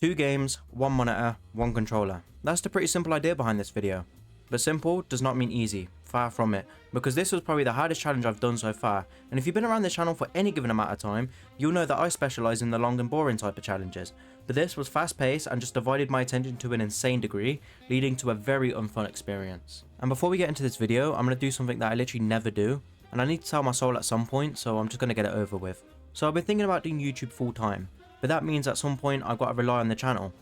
2 games, 1 monitor, 1 controller. That's the pretty simple idea behind this video. But simple does not mean easy, far from it, because this was probably the hardest challenge I've done so far, and if you've been around this channel for any given amount of time, you'll know that I specialise in the long and boring type of challenges, but this was fast paced and just divided my attention to an insane degree, leading to a very unfun experience. And before we get into this video, I'm going to do something that I literally never do, and I need to sell my soul at some point, so I'm just going to get it over with. So I've been thinking about doing YouTube full time, but that means at some point I've got to rely on the channel.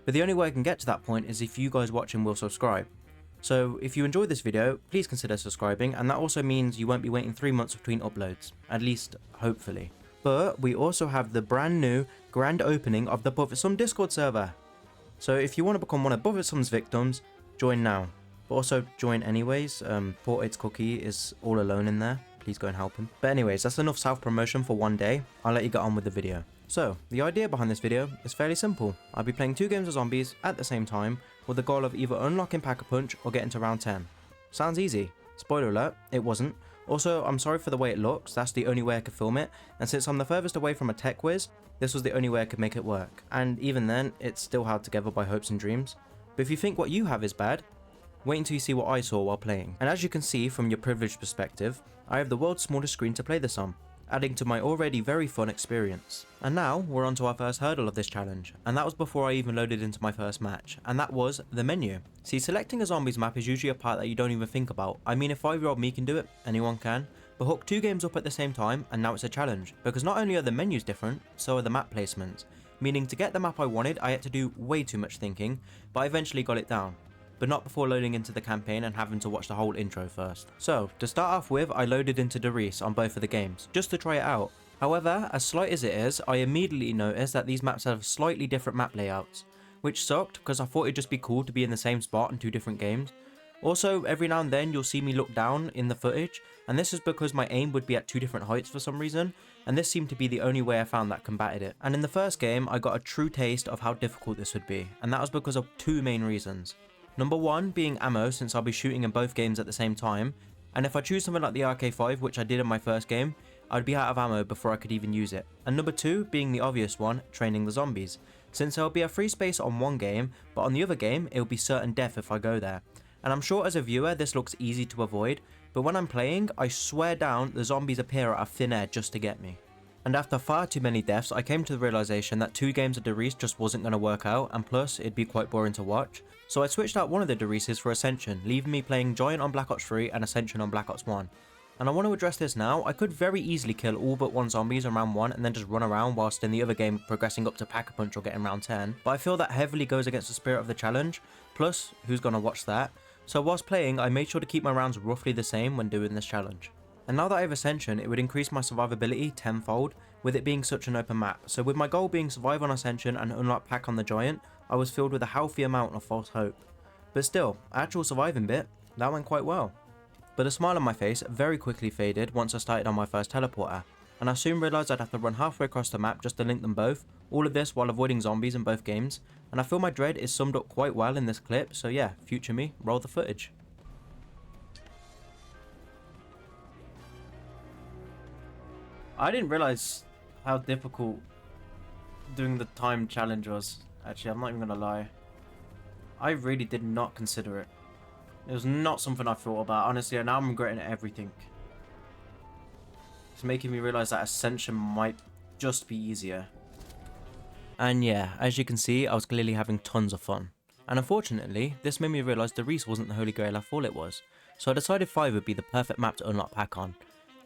But the only way I can get to that point is if you guys watching will subscribe. So if you enjoyed this video, please consider subscribing, and that also means you won't be waiting 3 months between uploads, at least hopefully. But we also have the brand new grand opening of the Buffetsome Discord server. So if you want to become one of Buffetsome's victims, join now. But also join anyways, Portate's cookie is all alone in there, please go and help him. But anyways, that's enough self-promotion for one day, I'll let you get on with the video. So, the idea behind this video is fairly simple. I'll be playing 2 games of zombies at the same time, with the goal of either unlocking Pack-a-Punch or getting to round 10. Sounds easy. Spoiler alert, it wasn't. Also, I'm sorry for the way it looks, that's the only way I could film it, and since I'm the furthest away from a tech whiz, this was the only way I could make it work. And even then, it's still held together by hopes and dreams. But if you think what you have is bad, wait until you see what I saw while playing. And as you can see from your privileged perspective, I have the world's smallest screen to play this on, adding to my already very fun experience. And now we're on to our first hurdle of this challenge, and that was before I even loaded into my first match, and that was the menu. See, selecting a zombies map is usually a part that you don't even think about. I mean, if 5-year-old me can do it, anyone can. But hook 2 games up at the same time, and now it's a challenge, because not only are the menus different, so are the map placements. Meaning to get the map I wanted, I had to do way too much thinking, but I eventually got it down. But not before loading into the campaign and having to watch the whole intro first. So, to start off with, I loaded into Doris on both of the games, just to try it out. However, as slight as it is, I immediately noticed that these maps have slightly different map layouts, which sucked because I thought it'd just be cool to be in the same spot in 2 different games. Also, every now and then you'll see me look down in the footage, and this is because my aim would be at 2 different heights for some reason, and this seemed to be the only way I found that combated it. And in the first game, I got a true taste of how difficult this would be, and that was because of 2 main reasons. Number 1 being ammo, since I'll be shooting in both games at the same time, and if I choose something like the RK5, which I did in my first game, I'd be out of ammo before I could even use it. And number 2 being the obvious one, training the zombies, since there'll be a free space on one game, but on the other game it'll be certain death if I go there. And I'm sure as a viewer this looks easy to avoid, but when I'm playing, I swear down the zombies appear out of thin air just to get me. And after far too many deaths, I came to the realisation that 2 games of Doris just wasn't going to work out, and plus it'd be quite boring to watch. So I switched out one of the Dorises for Ascension, leaving me playing Giant on Black Ops 3 and Ascension on Black Ops 1. And I want to address this now. I could very easily kill all but 1 zombies on round 1 and then just run around whilst in the other game progressing up to Pack-a-Punch or getting round 10, but I feel that heavily goes against the spirit of the challenge, plus who's going to watch that? So whilst playing, I made sure to keep my rounds roughly the same when doing this challenge. And now that I have Ascension, it would increase my survivability tenfold, with it being such an open map. So with my goal being survive on Ascension and unlock Pack on the Giant, I was filled with a healthy amount of false hope. But still, actual surviving bit, that went quite well. But the smile on my face very quickly faded once I started on my first teleporter, and I soon realised I'd have to run halfway across the map just to link them both, all of this while avoiding zombies in both games, and I feel my dread is summed up quite well in this clip, so yeah, future me, roll the footage. I didn't realise how difficult doing the time challenge was. Actually, I'm not even gonna lie. I really did not consider it. It was not something I thought about, honestly, and now I'm regretting everything. It's making me realise that Ascension might just be easier. And yeah, as you can see, I was clearly having tons of fun. And unfortunately, this made me realise Doris wasn't the holy grail I thought it was. So I decided 5 would be the perfect map to unlock Pack on.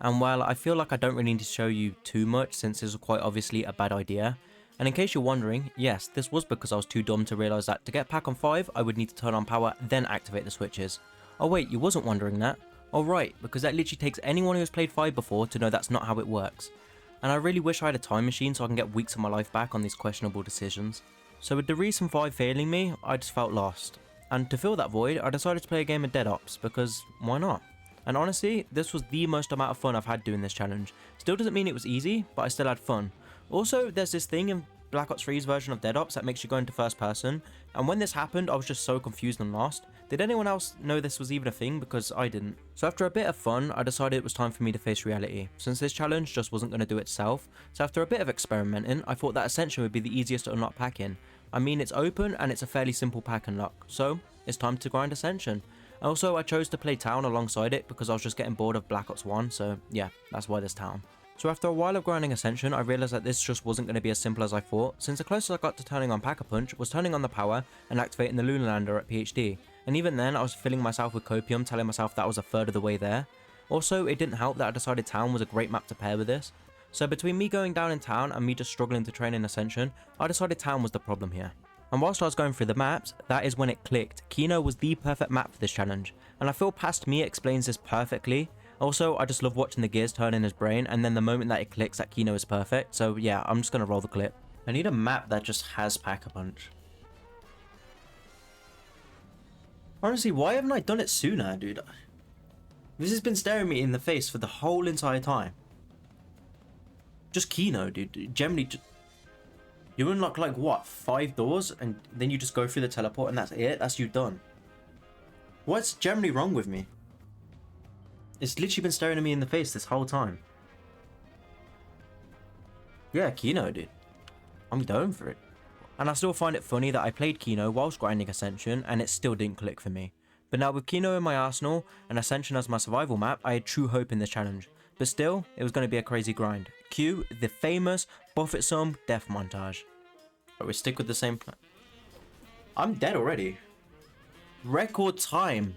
And while I feel like I don't really need to show you too much since this was quite obviously a bad idea, and in case you're wondering, yes, this was because I was too dumb to realise that to get Pack on 5 I would need to turn on power then activate the switches. Oh wait, you wasn't wondering that? Oh right, because that literally takes anyone who has played 5 before to know that's not how it works. And I really wish I had a time machine so I can get weeks of my life back on these questionable decisions. So with the recent 5 failing me, I just felt lost. And to fill that void, I decided to play a game of Dead Ops, because why not? And honestly, this was the most amount of fun I've had doing this challenge. Still doesn't mean it was easy, but I still had fun. Also, there's this thing in Black Ops 3's version of Dead Ops that makes you go into first person, and when this happened I was just so confused and lost. Did anyone else know this was even a thing? Because I didn't. So after a bit of fun, I decided it was time for me to face reality, since this challenge just wasn't going to do itself. So after a bit of experimenting, I thought that Ascension would be the easiest to unlock pack in. I mean, it's open and it's a fairly simple pack unlock, so it's time to grind Ascension. Also, I chose to play Town alongside it because I was just getting bored of Black Ops 1, so yeah, that's why there's Town. So after a while of grinding Ascension, I realised that this just wasn't going to be as simple as I thought, since the closest I got to turning on Pack-a-Punch was turning on the power and activating the Lunar Lander at PhD, and even then I was filling myself with copium, telling myself that I was a third of the way there. Also, it didn't help that I decided Town was a great map to pair with this. So between me going down in Town and me just struggling to train in Ascension, I decided Town was the problem here. And whilst I was going through the maps, that is when it clicked. Kino was the perfect map for this challenge, and I feel Past Me explains this perfectly. Also, I just love watching the gears turn in his brain, and then the moment that it clicks that Kino is perfect, so yeah, I'm just gonna roll the clip. I need a map that just has Pack-a-Punch. Honestly, why haven't I done it sooner, dude? This has been staring me in the face for the whole entire time. Just Kino, dude. Generally, you unlock like what, 5 doors, and then you just go through the teleport and that's it? That's you done. What's generally wrong with me? It's literally been staring at me in the face this whole time. Yeah, Kino, dude. I'm going for it. And I still find it funny that I played Kino whilst grinding Ascension and it still didn't click for me. But now with Kino in my arsenal and Ascension as my survival map, I had true hope in this challenge. But still, it was going to be a crazy grind. Cue the famous Buffett Sum death montage. But we stick with the same plan. I'm dead already. Record time.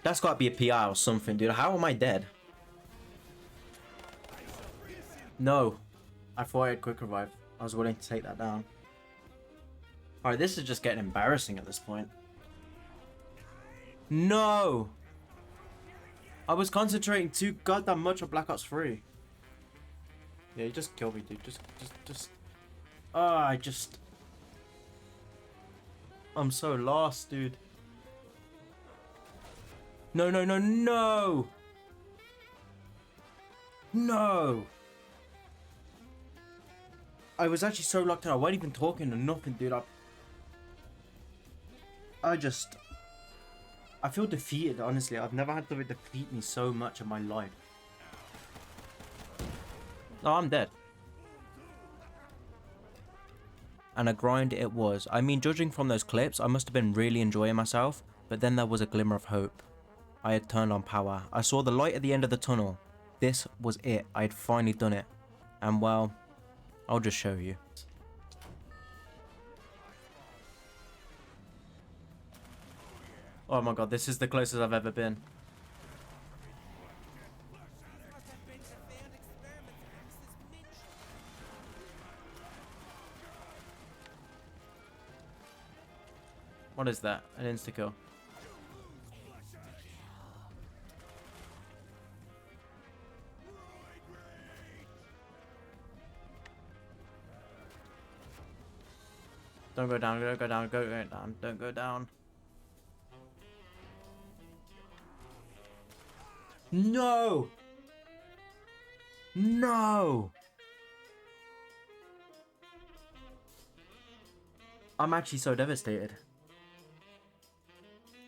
That's got to be a PI or something, dude. How am I dead? No. I thought I had quick revive. I was willing to take that down. Alright, this is just getting embarrassing at this point. No! I was concentrating too goddamn much on Black Ops 3. Yeah, you just killed me, dude. Just... I'm so lost, dude. No, no, no, no! No! I was actually so locked in. I wasn't even talking or nothing, dude. I feel defeated, honestly. I've never had something defeat me so much in my life. Oh, I'm dead. And a grind it was. I mean, judging from those clips, I must have been really enjoying myself, but then there was a glimmer of hope. I had turned on power. I saw the light at the end of the tunnel. This was it. I had finally done it. And well, I'll just show you. Oh my god, this is the closest I've ever been. What is that? An insta-kill. Don't go down, don't go down, go down, don't go down. No! No! I'm actually so devastated.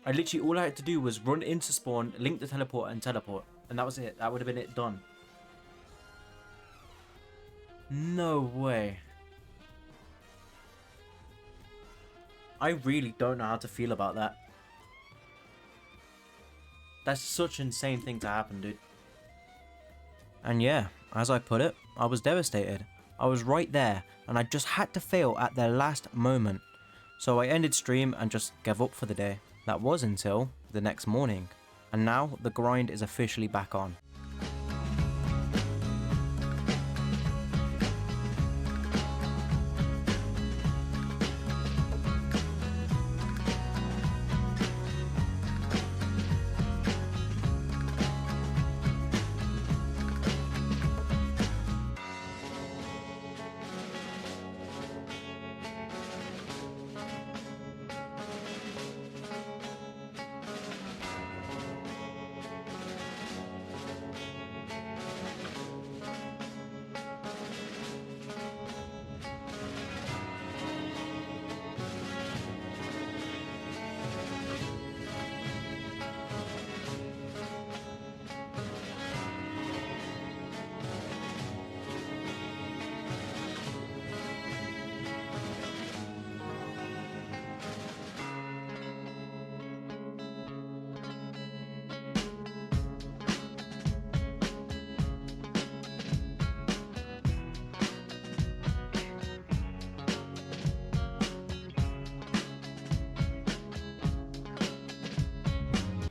I literally, all I had to do was run into spawn, link the teleport and teleport. And that was it. That would have been it done. No way. I really don't know how to feel about that. That's such an insane thing to happen, dude. And yeah, as I put it, I was devastated. I was right there, and I just had to fail at the last moment. So I ended stream and just gave up for the day. That was until the next morning. And now the grind is officially back on.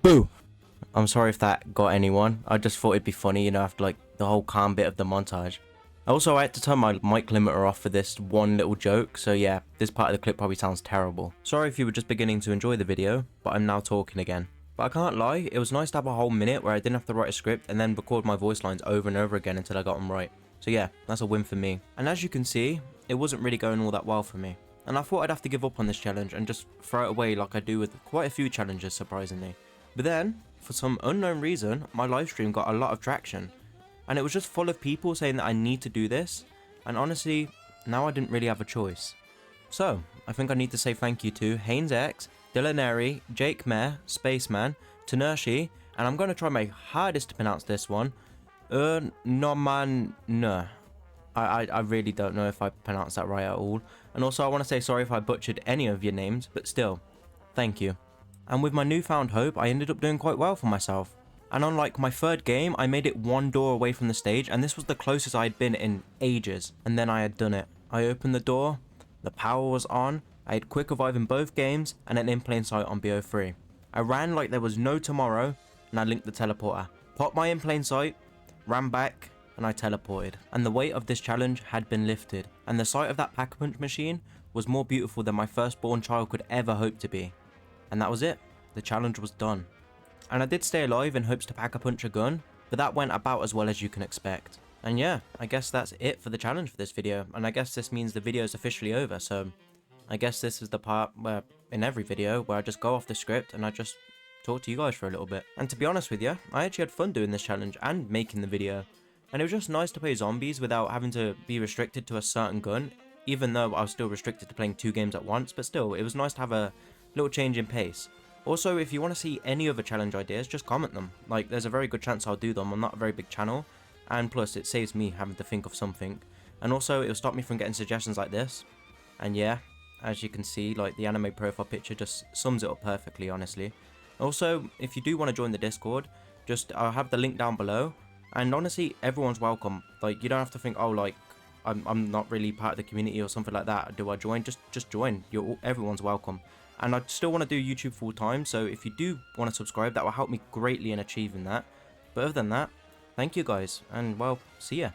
Boo! I'm sorry if that got anyone. I just thought it'd be funny, you know, after like the whole calm bit of the montage. Also, I had to turn my mic limiter off for this one little joke, so yeah, this part of the clip probably sounds terrible. Sorry if you were just beginning to enjoy the video, but I'm now talking again. But I can't lie, it was nice to have a whole minute where I didn't have to write a script and then record my voice lines over and over again until I got them right. So yeah, that's a win for me. And as you can see, it wasn't really going all that well for me. And I thought I'd have to give up on this challenge and just throw it away like I do with quite a few challenges, surprisingly. But then, for some unknown reason, my livestream got a lot of traction. And it was just full of people saying that I need to do this. And honestly, now I didn't really have a choice. So, I think I need to say thank you to Haynes X, Dylanary, Jake Mare, Spaceman, Tenershi, and I'm going to try my hardest to pronounce this one, Noman. I really don't know if I pronounced that right at all. And also I want to say sorry if I butchered any of your names, but still, thank you. And with my newfound hope, I ended up doing quite well for myself. And unlike my third game, I made it one door away from the stage, and this was the closest I had been in ages. And then I had done it. I opened the door, the power was on, I had quick revive in both games, and an in plain sight on BO3. I ran like there was no tomorrow, and I linked the teleporter. Popped my in plain sight, ran back, and I teleported. And the weight of this challenge had been lifted, and the sight of that pack-a-punch machine was more beautiful than my firstborn child could ever hope to be. And that was it. The challenge was done. And I did stay alive in hopes to pack-a-punch a gun, but that went about as well as you can expect. And yeah, I guess that's it for the challenge for this video, and I guess this means the video is officially over, so I guess this is the part where, in every video, where I just go off the script and I just talk to you guys for a little bit. And to be honest with you, I actually had fun doing this challenge and making the video. And it was just nice to play zombies without having to be restricted to a certain gun, even though I was still restricted to playing 2 games at once, but still, it was nice to have a little change in pace. Also, if you want to see any other challenge ideas, just comment them. Like, there's a very good chance I'll do them. I'm not a very big channel, and plus, it saves me having to think of something. And also, it'll stop me from getting suggestions like this. And yeah, as you can see, like, the anime profile picture just sums it up perfectly, honestly. Also, if you do want to join the Discord, I'll have the link down below. And honestly, everyone's welcome. Like, you don't have to think, oh, like, I'm not really part of the community or something like that. Do I join? Just join. Everyone's welcome. And I still want to do YouTube full time, so if you do want to subscribe, that will help me greatly in achieving that. But other than that, thank you guys, and well, see ya.